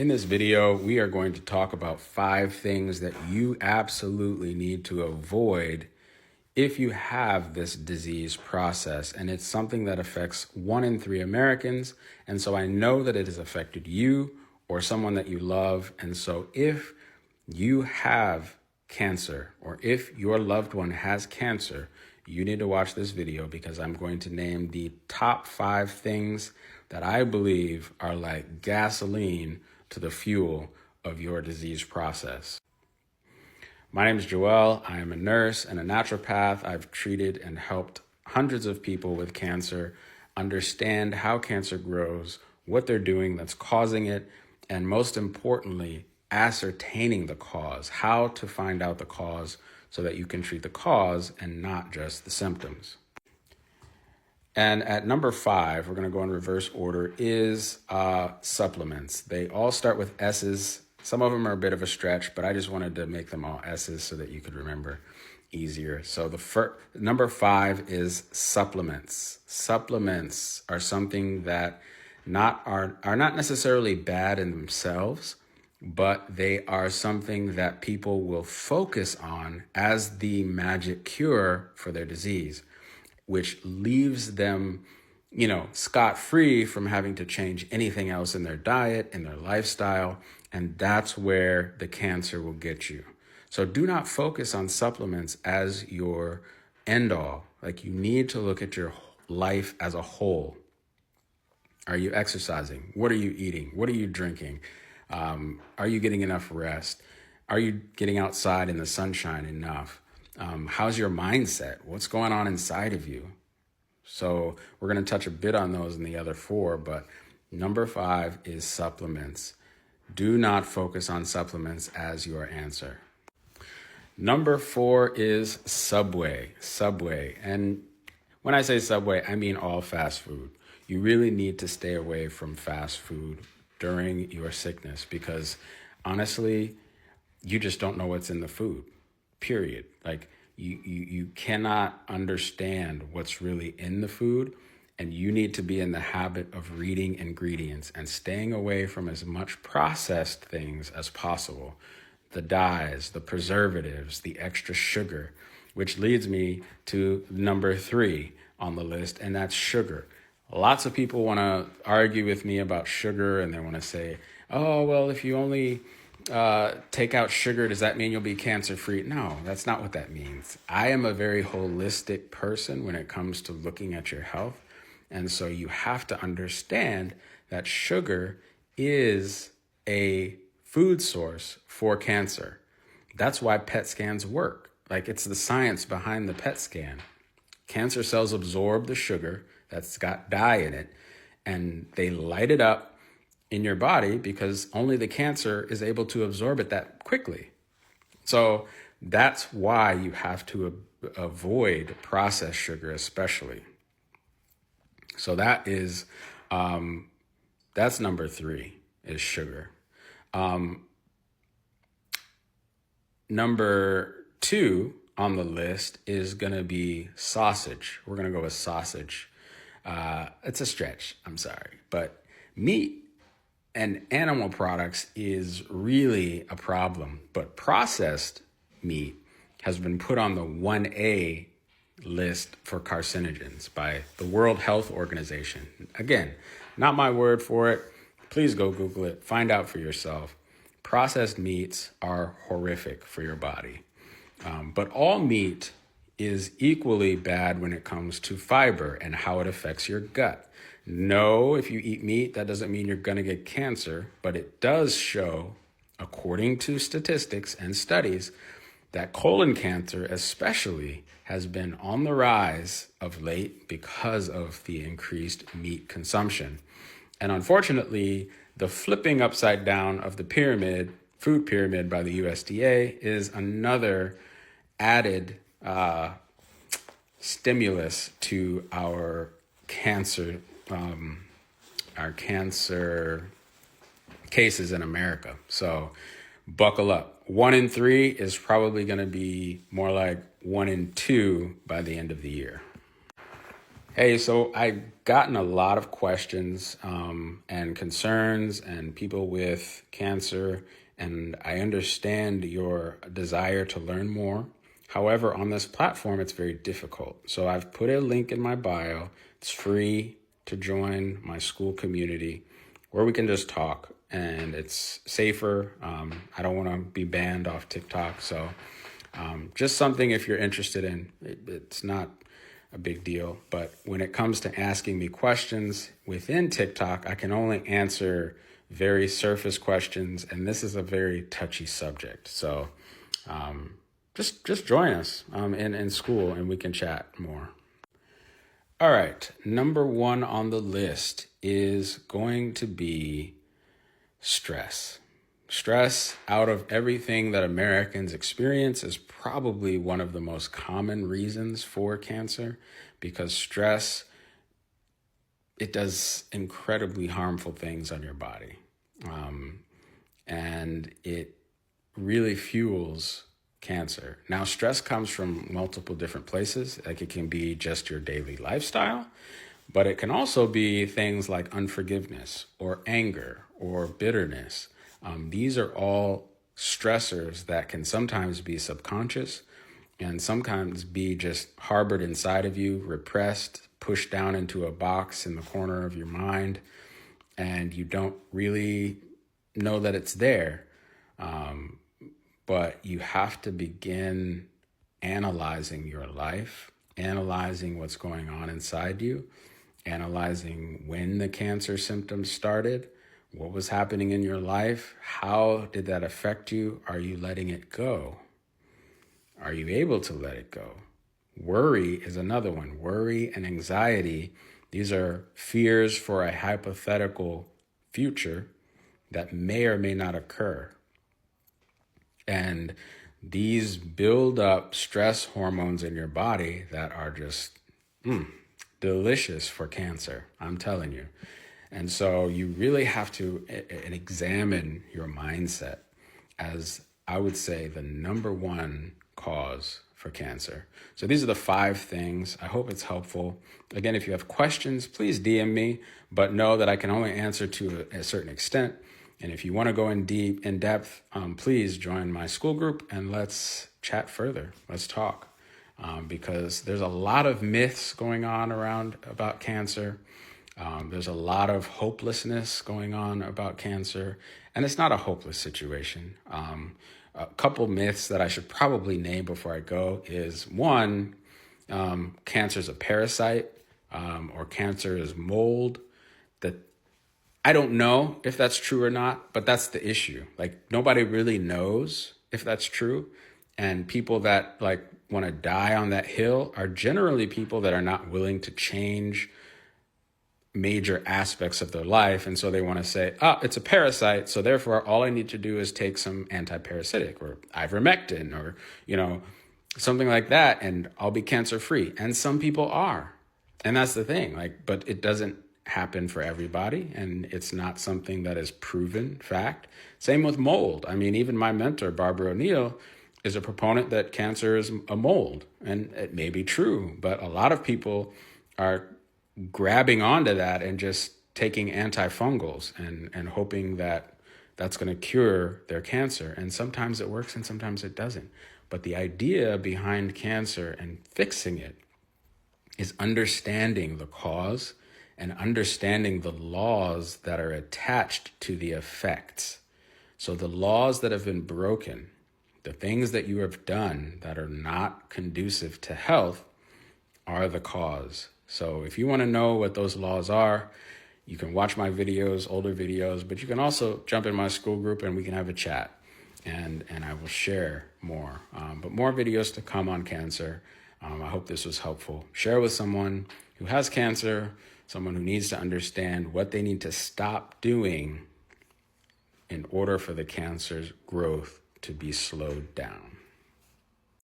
In this video, we are going to talk about 5 things that you absolutely need to avoid if you have this disease process. And it's something that affects 1 in 3 Americans. And so I know that it has affected you or someone that you love. And so if you have cancer or if your loved one has cancer, you need to watch this video because I'm going to name the top 5 things that I believe are like gasoline to the fuel of your disease process. My name is Joel. I am a nurse and a naturopath. I've treated and helped hundreds of people with cancer understand how cancer grows, what they're doing that's causing it, and most importantly, ascertaining the cause, how to find out the cause so that you can treat the cause and not just the symptoms. And at number 5, we're going to go in reverse order, is supplements. They all start with S's. Some of them are a bit of a stretch, but I just wanted to make them all S's so that you could remember easier. So the number 5 is supplements. Supplements are something that are not necessarily bad in themselves, but they are something that people will focus on as the magic cure for their disease, which leaves them, scot-free from having to change anything else in their diet, in their lifestyle. And that's where the cancer will get you. So do not focus on supplements as your end all. Like, you need to look at your life as a whole. Are you exercising? What are you eating? What are you drinking? Are you getting enough rest? Are you getting outside in the sunshine enough? How's your mindset? What's going on inside of you? So we're going to touch a bit on those in the other 4, but number 5 is supplements. Do not focus on supplements as your answer. Number 4 is Subway. And when I say Subway, I mean all fast food. You really need to stay away from fast food during your sickness because honestly, you just don't know what's in the food, period. Like you cannot understand what's really in the food, and you need to be in the habit of reading ingredients and staying away from as much processed things as possible. The dyes, the preservatives, the extra sugar, which leads me to number 3 on the list, and that's sugar. Lots of people want to argue with me about sugar, and they want to say, oh, well, if you only take out sugar, does that mean you'll be cancer-free? No, that's not what that means. I am a very holistic person when it comes to looking at your health. And so you have to understand that sugar is a food source for cancer. That's why PET scans work. Like, it's the science behind the PET scan. Cancer cells absorb the sugar that's got dye in it, and they light it up in your body because only the cancer is able to absorb it that quickly. So that's why you have to avoid processed sugar, especially. So that is, that's number 3 is sugar. Number 2 on the list is going to be sausage. We're going to go with sausage. It's a stretch, I'm sorry, but meat and animal products is really a problem, but processed meat has been put on the 1A list for carcinogens by the World Health Organization. Again, not my word for it. Please go Google it. Find out for yourself. Processed meats are horrific for your body. But all meat is equally bad when it comes to fiber and how it affects your gut. No, if you eat meat, that doesn't mean you're going to get cancer, but it does show, according to statistics and studies, that colon cancer especially has been on the rise of late because of the increased meat consumption. And unfortunately, the flipping upside down of the pyramid, food pyramid by the USDA, is another added stimulus to our cancer cases in America. So buckle up. 1 in 3 is probably going to be more like 1 in 2 by the end of the year. Hey, so I've gotten a lot of questions and concerns and people with cancer, and I understand your desire to learn more. However, on this platform, it's very difficult. So I've put a link in my bio. It's free to join my school community where we can just talk, and it's safer. I don't want to be banned off TikTok. So just something if you're interested in. It's not a big deal. But when it comes to asking me questions within TikTok, I can only answer very surface questions, and this is a very touchy subject. So just join us in school, and we can chat more. All right, number one on the list is going to be stress. Stress, out of everything that Americans experience, is probably one of the most common reasons for cancer, because stress, it does incredibly harmful things on your body. And it really fuels cancer. Now, stress comes from multiple different places. Like, it can be just your daily lifestyle, but it can also be things like unforgiveness or anger or bitterness. These are all stressors that can sometimes be subconscious and sometimes be just harbored inside of you, repressed, pushed down into a box in the corner of your mind, and you don't really know that it's there. But you have to begin analyzing your life, analyzing what's going on inside you, analyzing when the cancer symptoms started, what was happening in your life, how did that affect you? Are you letting it go? Are you able to let it go? Worry is another one. Worry and anxiety, these are fears for a hypothetical future that may or may not occur. And these build up stress hormones in your body that are just delicious for cancer, I'm telling you. And so you really have to examine your mindset as, I would say, the number one cause for cancer. So these are the 5 things. I hope it's helpful. Again, if you have questions, please DM me, but know that I can only answer to a certain extent. And if you want to go in depth, please join my school group and let's chat further. Let's talk. Because there's a lot of myths going on around about cancer. There's a lot of hopelessness going on about cancer, and it's not a hopeless situation. A couple myths that I should probably name before I go is, one, cancer is a parasite, or cancer is mold. That I don't know if that's true or not, but that's the issue. Like, nobody really knows if that's true. And people that like want to die on that hill are generally people that are not willing to change major aspects of their life. And so they want to say, oh, it's a parasite, so therefore all I need to do is take some anti-parasitic or ivermectin or, something like that, and I'll be cancer free. And some people are. And that's the thing. But it doesn't happen for everybody, and it's not something that is proven fact. Same with mold. I mean, even my mentor, Barbara O'Neill, is a proponent that cancer is a mold, and it may be true, but a lot of people are grabbing onto that and just taking antifungals and hoping that that's going to cure their cancer. And sometimes it works and sometimes it doesn't. But the idea behind cancer and fixing it is understanding the cause and understanding the laws that are attached to the effects. So the laws that have been broken, the things that you have done that are not conducive to health, are the cause. So if you want to know what those laws are, you can watch my videos, older videos, but you can also jump in my school group and we can have a chat, and I will share more. But more videos to come on cancer. I hope this was helpful. Share with someone who has cancer, someone who needs to understand what they need to stop doing in order for the cancer's growth to be slowed down.